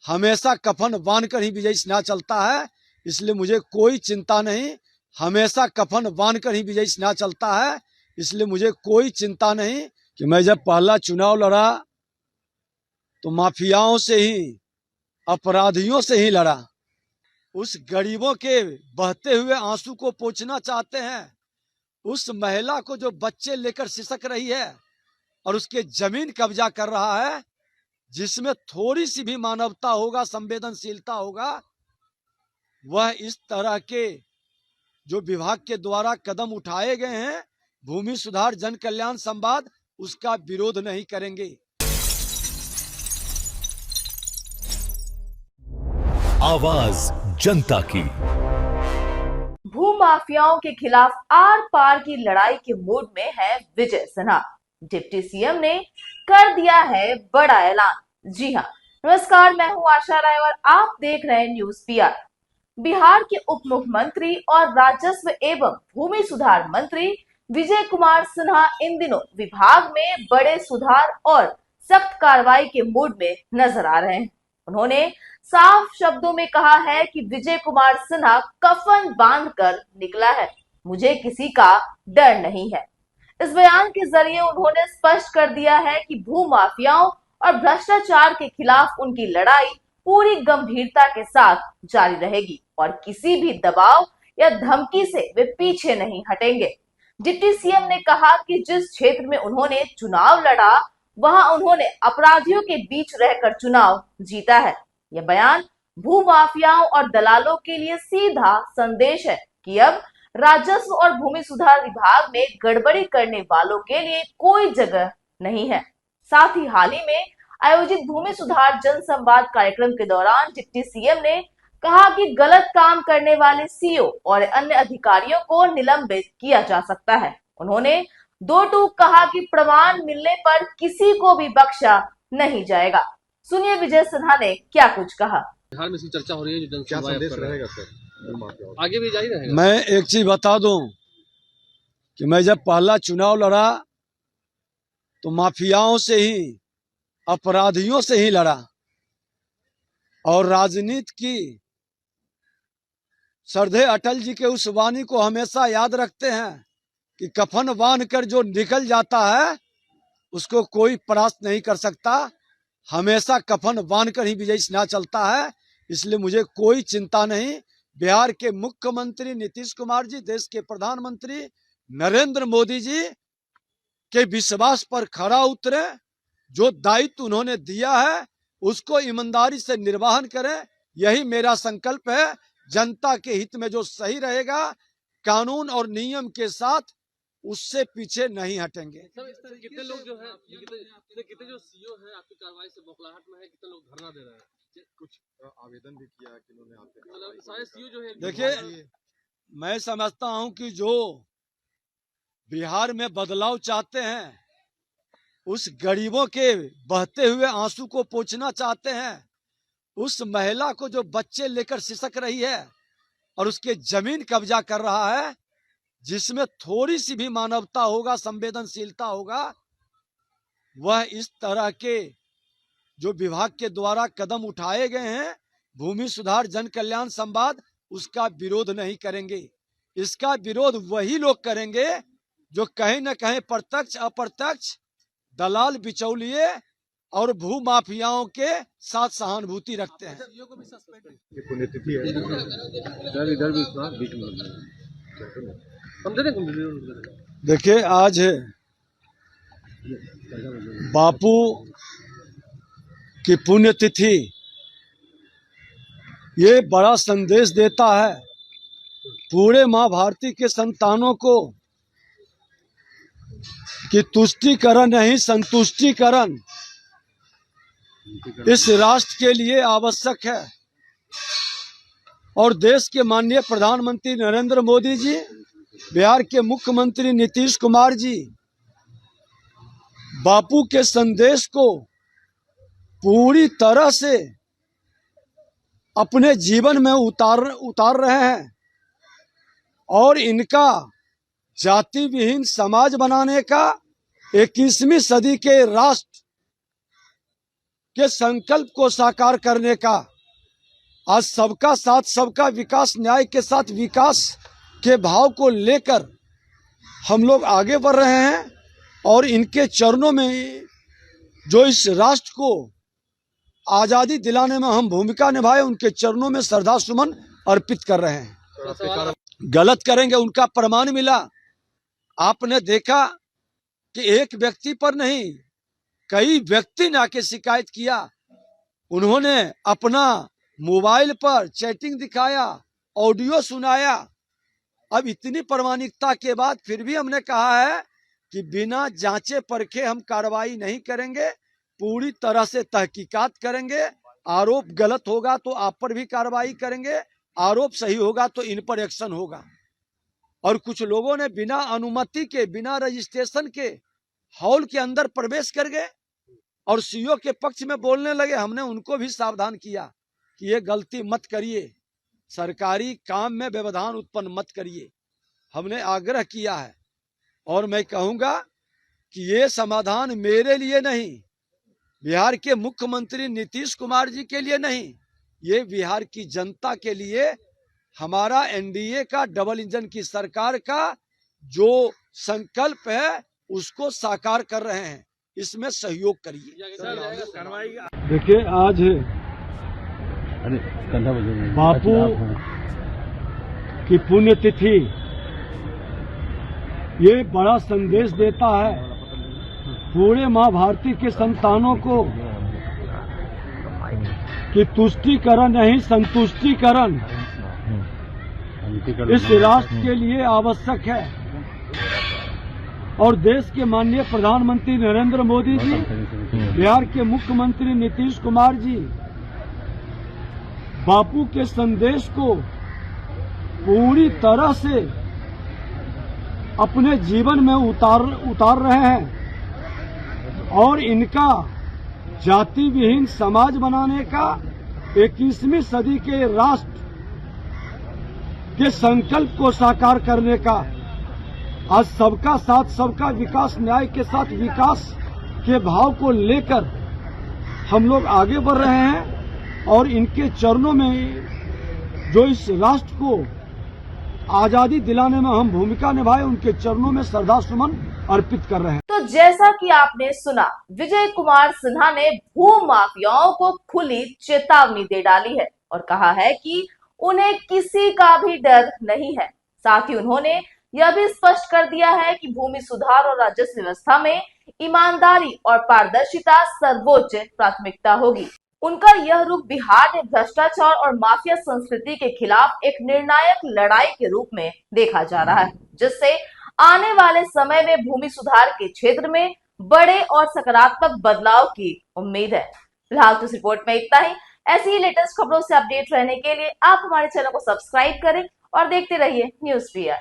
हमेशा कफन बांध कर ही विजयी स्नान चलता है, इसलिए मुझे कोई चिंता नहीं। हमेशा कफन बांध कर ही विजयी स्नान चलता है, इसलिए मुझे कोई चिंता नहीं कि मैं जब पहला चुनाव लड़ा तो माफियाओं से ही, अपराधियों से ही लड़ा। उस गरीबों के बहते हुए आंसू को पोंछना चाहते हैं, उस महिला को जो बच्चे लेकर सिसक रही है और उसके जमीन कब्जा कर रहा है, जिसमें थोड़ी सी भी मानवता होगा, संवेदनशीलता होगा, वह इस तरह के जो विभाग के द्वारा कदम उठाए गए हैं, भूमि सुधार जन कल्याण संवाद, उसका विरोध नहीं करेंगे। आवाज जनता की। भू माफियाओं के खिलाफ आर पार की लड़ाई के मूड में है विजय सिन्हा। डिप्टी सीएम ने कर दिया है बड़ा ऐलान। जी हां, नमस्कार, मैं हूं आशा राय और आप देख रहे हैं न्यूज पीआर। बिहार के उप मुख्यमंत्री और राजस्व एवं भूमि सुधार मंत्री विजय कुमार सिन्हा इन दिनों विभाग में बड़े सुधार और सख्त कार्रवाई के मूड में नजर आ रहे हैं। उन्होंने साफ शब्दों में कहा है कि विजय कुमार सिन्हा कफन बांधकर निकला है, मुझे किसी का डर नहीं है। इस बयान के जरिए उन्होंने स्पष्ट कर दिया है कि भू माफियाओं और भ्रष्टाचार के खिलाफ उनकी लड़ाई पूरी गंभीरता के साथ जारी रहेगी और किसी भी दबाव या धमकी से वे पीछे नहीं हटेंगे। डिप्टी सीएम ने कहा कि जिस क्षेत्र में उन्होंने चुनाव लड़ा, वहां उन्होंने अपराधियों के बीच रहकर चुनाव जीता है। यह बयान भू माफियाओं और दलालों के लिए सीधा संदेश है कि अब राजस्व और भूमि सुधार विभाग में गड़बड़ी करने वालों के लिए कोई जगह नहीं है। साथ ही हाल ही में आयोजित भूमि सुधार जन संवाद कार्यक्रम के दौरान डिप्टी सीएम ने कहा कि गलत काम करने वाले सीओ और अन्य अधिकारियों को निलंबित किया जा सकता है। उन्होंने दो टूक कहा कि प्रमाण मिलने पर किसी को भी बख्शा नहीं जाएगा। सुनिए विजय सिन्हा ने क्या कुछ कहा। बिहार में चर्चा हो रही है, जो क्या संदेश रहेगा सर? आगे भी जारी रहेगा। मैं एक चीज बता दूं कि मैं जब पहला चुनाव लड़ा तो माफियाओं से ही, अपराधियों से ही लड़ा और राजनीति की श्रद्धेय अटल जी के उस वाणी को हमेशा याद रखते हैं कि कफन बांध कर जो निकल जाता है उसको कोई परास्त नहीं कर सकता। हमेशा कफन बांध कर ही विजयी स्नान चलता है, इसलिए मुझे कोई चिंता नहीं। बिहार के मुख्यमंत्री नीतीश कुमार जी, देश के प्रधानमंत्री नरेंद्र मोदी जी के विश्वास पर खरा उतरे, जो दायित्व उन्होंने दिया है उसको ईमानदारी से निर्वहन करें, यही मेरा संकल्प है। जनता के हित में जो सही रहेगा, कानून और नियम के साथ, उससे पीछे नहीं हटेंगे। सर, इस तरह कितने लोग जो है, कितने जो सीईओ हैं आपकी कार्रवाई से बौखलाहट में है, कितने लोग धरना दे रहे हैं? कुछ आवेदन भी किया कि उन्होंने आपके, मतलब सारे सीईओ जो है। देखिए, मैं समझता हूं कि जो बिहार में बदलाव चाहते हैं, उस गरीबों के बहते हुए आंसू को पोंछना चाहते हैं, उस महिला को जो बच्चे लेकर सिसक रही है और उसके जमीन कब्जा कर रहा है, जिसमें थोड़ी सी भी मानवता होगा, संवेदनशीलता होगा, वह इस तरह के जो विभाग के द्वारा कदम उठाए गए हैं, भूमि सुधार जन कल्याण संवाद, उसका विरोध नहीं करेंगे। इसका विरोध वही लोग करेंगे जो कहीं न कहीं प्रत्यक्ष अप्रत्यक्ष दलाल, बिचौलिए और भू माफियाओं के साथ सहानुभूति रखते हैं। पुण्यतिथि है। देखिए, आज बापू की पुण्यतिथि, ये बड़ा संदेश देता है पूरे माँ भारती के संतानों को कि तुष्टीकरण नहीं, संतुष्टीकरण इस राष्ट्र के लिए आवश्यक है। और देश के माननीय प्रधानमंत्री नरेंद्र मोदी जी, बिहार के मुख्यमंत्री नीतीश कुमार जी बापू के संदेश को पूरी तरह से अपने जीवन में उतार रहे हैं और इनका जाति विहीन समाज बनाने का, 21वीं सदी के राष्ट्र के संकल्प को साकार करने का, आज सबका साथ सबका विकास, न्याय के साथ विकास के भाव को लेकर हम लोग आगे बढ़ रहे हैं और इनके चरणों में जो इस राष्ट्र को आजादी दिलाने में हम भूमिका निभाए, उनके चरणों में श्रद्धा सुमन अर्पित कर रहे हैं। सर, आपके कार्य गलत करेंगे उनका प्रमाण मिला। आपने देखा कि एक व्यक्ति पर नहीं, कई व्यक्ति ने आके शिकायत किया। उन्होंने अपना मोबाइल पर चैटिंग दिखाया, ऑडियो सुनाया। अब इतनी प्रामाणिकता के बाद फिर भी हमने कहा है कि बिना जांचे परखे हम कार्रवाई नहीं करेंगे, पूरी तरह से तहकीकात करेंगे। आरोप गलत होगा तो आप पर भी कार्रवाई करेंगे, आरोप सही होगा तो इन पर एक्शन होगा। और कुछ लोगों ने बिना अनुमति के, बिना रजिस्ट्रेशन के हॉल के अंदर प्रवेश कर गए और सीओ के पक्ष में बोलने लगे। हमने उनको भी सावधान किया कि ये गलती मत करिए, सरकारी काम में व्यवधान उत्पन्न मत करिए। हमने आग्रह किया है और मैं कहूंगा कि ये समाधान मेरे लिए नहीं, बिहार के मुख्यमंत्री नीतीश कुमार जी के लिए नहीं, ये बिहार की जनता के लिए, हमारा एनडीए का डबल इंजन की सरकार का जो संकल्प है उसको साकार कर रहे हैं। इसमें सहयोग करिए। देखिए, आज बापू की पुण्यतिथि ये बड़ा संदेश देता है पूरे माँ भारती के संतानों को कि तुष्टीकरण नहीं, संतुष्टीकरण इस राष्ट्र के लिए आवश्यक है। और देश के माननीय प्रधानमंत्री नरेंद्र मोदी जी, बिहार के मुख्यमंत्री नीतीश कुमार जी बापू के संदेश को पूरी तरह से अपने जीवन में उतार रहे हैं और इनका जाति विहीन समाज बनाने का, 21वीं सदी के राष्ट्र के संकल्प को साकार करने का, आज सबका साथ सबका विकास, न्याय के साथ विकास के भाव को लेकर हम लोग आगे बढ़ रहे हैं और इनके चरणों में जो इस राष्ट्र को आजादी दिलाने में हम भूमिका निभाए, उनके चरणों में श्रद्धा सुमन अर्पित कर रहे हैं। तो जैसा कि आपने सुना, विजय कुमार सिन्हा ने भू माफियाओं को खुली चेतावनी दे डाली है और कहा है कि उन्हें किसी का भी डर नहीं है। साथ ही उन्होंने यह भी स्पष्ट कर दिया है कि भूमि सुधार और राजस्व व्यवस्था में ईमानदारी और पारदर्शिता सर्वोच्च प्राथमिकता होगी। उनका यह रुख बिहार में भ्रष्टाचार और माफिया संस्कृति के खिलाफ एक निर्णायक लड़ाई के रूप में देखा जा रहा है, जिससे आने वाले समय में भूमि सुधार के क्षेत्र में बड़े और सकारात्मक बदलाव की उम्मीद है। फिलहाल तो इस रिपोर्ट में इतना ही। ऐसी ही लेटेस्ट खबरों से अपडेट रहने के लिए आप हमारे चैनल को सब्सक्राइब करें और देखते रहिए न्यूज़ PR।